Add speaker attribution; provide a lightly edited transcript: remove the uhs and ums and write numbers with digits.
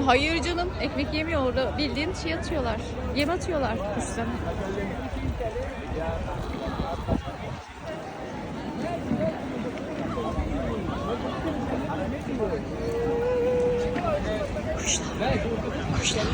Speaker 1: Hayır canım, ekmek yemiyor orada. Bildiğin şey atıyorlar. Yem atıyorlar kuşlara. Kuşlar. Kuşlar.